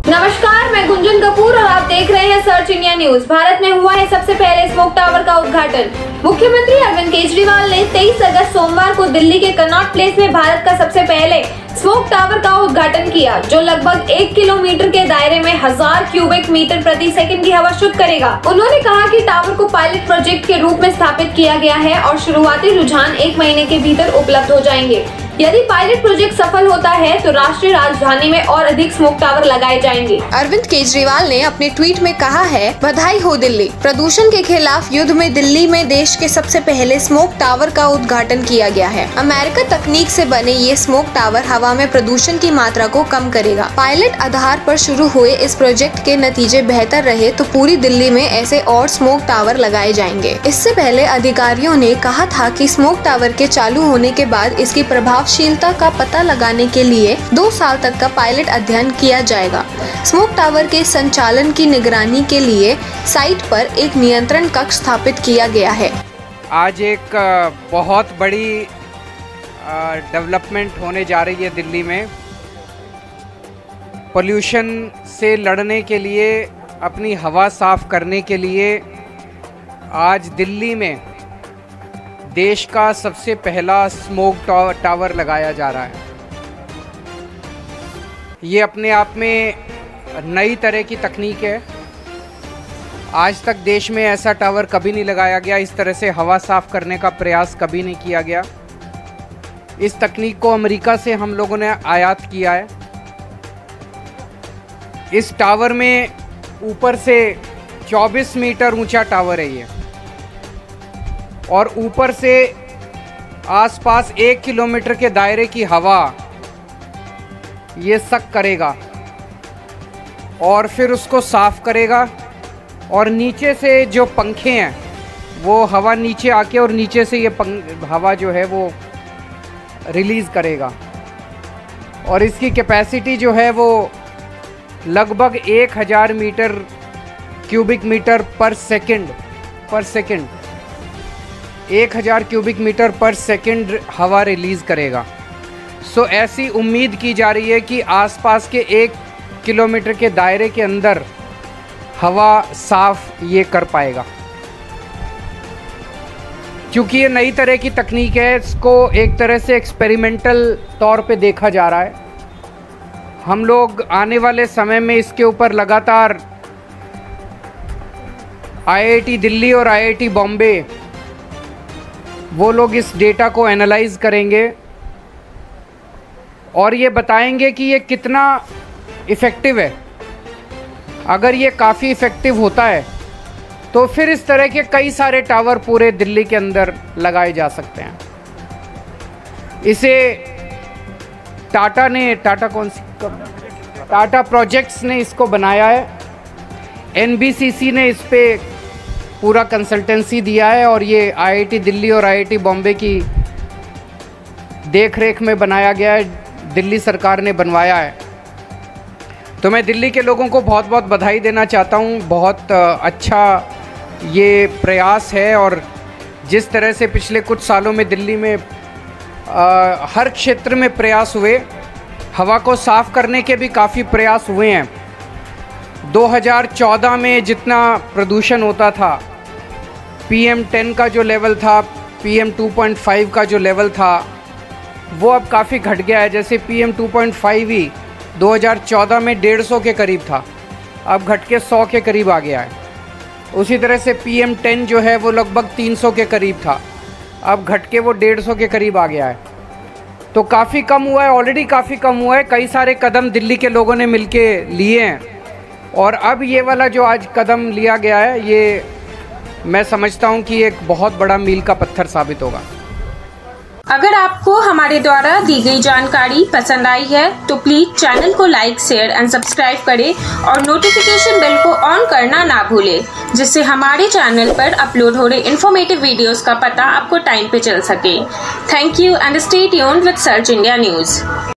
नमस्कार, मैं गुंजन कपूर और आप देख रहे हैं सर्च इंडिया न्यूज। भारत में हुआ है सबसे पहले स्मोक टावर का उद्घाटन। मुख्यमंत्री अरविंद केजरीवाल ने 23 अगस्त सोमवार को दिल्ली के कनॉट प्लेस में भारत का सबसे पहले स्मोक टावर का उद्घाटन किया, जो लगभग 1 किलोमीटर के दायरे में 1000 क्यूबिक मीटर प्रति सेकंड की हवा शुद्ध करेगा। उन्होंने कहा कि टावर को पायलट प्रोजेक्ट के रूप में स्थापित किया गया है और शुरुआती रुझान 1 महीने के भीतर उपलब्ध हो जाएंगे। यदि पायलट प्रोजेक्ट सफल होता है तो राष्ट्रीय राजधानी में और अधिक स्मोक टावर लगाए जाएंगे। अरविंद केजरीवाल ने अपने ट्वीट में कहा है, बधाई हो दिल्ली, प्रदूषण के खिलाफ युद्ध में दिल्ली में देश के सबसे पहले स्मोक टावर का उद्घाटन किया गया है। अमेरिका तकनीक से बने ये स्मोक टावर हवा में प्रदूषण की मात्रा को कम करेगा। पायलट आधार पर शुरू हुए इस प्रोजेक्ट के नतीजे बेहतर रहे तो पूरी दिल्ली में ऐसे और स्मोक टावर लगाए जाएंगे। इससे पहले अधिकारियों ने कहा था कि स्मोक टावर के चालू होने के बाद इसकी प्रभावशीलता का पता लगाने के लिए 2 साल तक का पायलट अध्ययन किया जाएगा। स्मोक टावर के संचालन की निगरानी के लिए साइट पर एक नियंत्रण कक्ष स्थापित किया गया है। आज एक बहुत बड़ी डेवलपमेंट होने जा रही है दिल्ली में। पोल्यूशन से लड़ने के लिए, अपनी हवा साफ करने के लिए आज दिल्ली में देश का सबसे पहला स्मोक टावर लगाया जा रहा है। ये अपने आप में नई तरह की तकनीक है। आज तक देश में ऐसा टावर कभी नहीं लगाया गया, इस तरह से हवा साफ करने का प्रयास कभी नहीं किया गया। इस तकनीक को अमेरिका से हम लोगों ने आयात किया है। इस टावर में ऊपर से 24 मीटर ऊंचा टावर है ये, और ऊपर से आसपास 1 किलोमीटर के दायरे की हवा ये सक करेगा और फिर उसको साफ करेगा, और नीचे से जो पंखे हैं वो हवा नीचे आके और नीचे से ये हवा जो है वो रिलीज़ करेगा। और इसकी कैपेसिटी जो है वो लगभग 1000 मीटर क्यूबिक मीटर पर सेकंड 1000 क्यूबिक मीटर पर सेकंड हवा रिलीज़ करेगा। सो ऐसी उम्मीद की जा रही है कि आसपास के 1 किलोमीटर के दायरे के अंदर हवा साफ ये कर पाएगा। क्योंकि ये नई तरह की तकनीक है, इसको एक तरह से एक्सपेरिमेंटल तौर पे देखा जा रहा है। हम लोग आने वाले समय में इसके ऊपर लगातार IIT दिल्ली और IIT बॉम्बे वो लोग इस डेटा को एनालाइज करेंगे और ये बताएंगे कि ये कितना इफ़ेक्टिव है। अगर ये काफ़ी इफ़ेक्टिव होता है तो फिर इस तरह के कई सारे टावर पूरे दिल्ली के अंदर लगाए जा सकते हैं। इसे टाटा प्रोजेक्ट्स ने इसको बनाया है। NBCC ने इस पे पूरा कंसल्टेंसी दिया है और ये IIT दिल्ली और IIT बॉम्बे की देख रेख में बनाया गया है, दिल्ली सरकार ने बनवाया है। तो मैं दिल्ली के लोगों को बहुत बहुत बधाई देना चाहता हूँ। बहुत अच्छा ये प्रयास है, और जिस तरह से पिछले कुछ सालों में दिल्ली में हर क्षेत्र में प्रयास हुए, हवा को साफ़ करने के भी काफ़ी प्रयास हुए हैं। 2014 में जितना प्रदूषण होता था, PM10 का जो लेवल था, PM2.5 का जो लेवल था, वो अब काफ़ी घट गया है। जैसे PM2.5 ही 2014 में 150 के करीब था, अब घट के 100 के करीब आ गया है। उसी तरह से PM10 जो है वो लगभग 300 के करीब था, अब घट के वो 150 के करीब आ गया है। तो काफ़ी कम हुआ है, ऑलरेडी काफ़ी कम हुआ है। कई सारे कदम दिल्ली के लोगों ने मिलके लिए हैं, और अब ये वाला जो आज कदम लिया गया है, ये मैं समझता हूँ कि एक बहुत बड़ा मील का पत्थर साबित होगा। अगर आपको हमारे द्वारा दी गई जानकारी पसंद आई है तो प्लीज चैनल को लाइक, शेयर एंड सब्सक्राइब करें और नोटिफिकेशन बेल को ऑन करना ना भूलें, जिससे हमारे चैनल पर अपलोड हो रहे इन्फॉर्मेटिव वीडियोस का पता आपको टाइम पे चल सके। Thank you and stay tuned with search India news.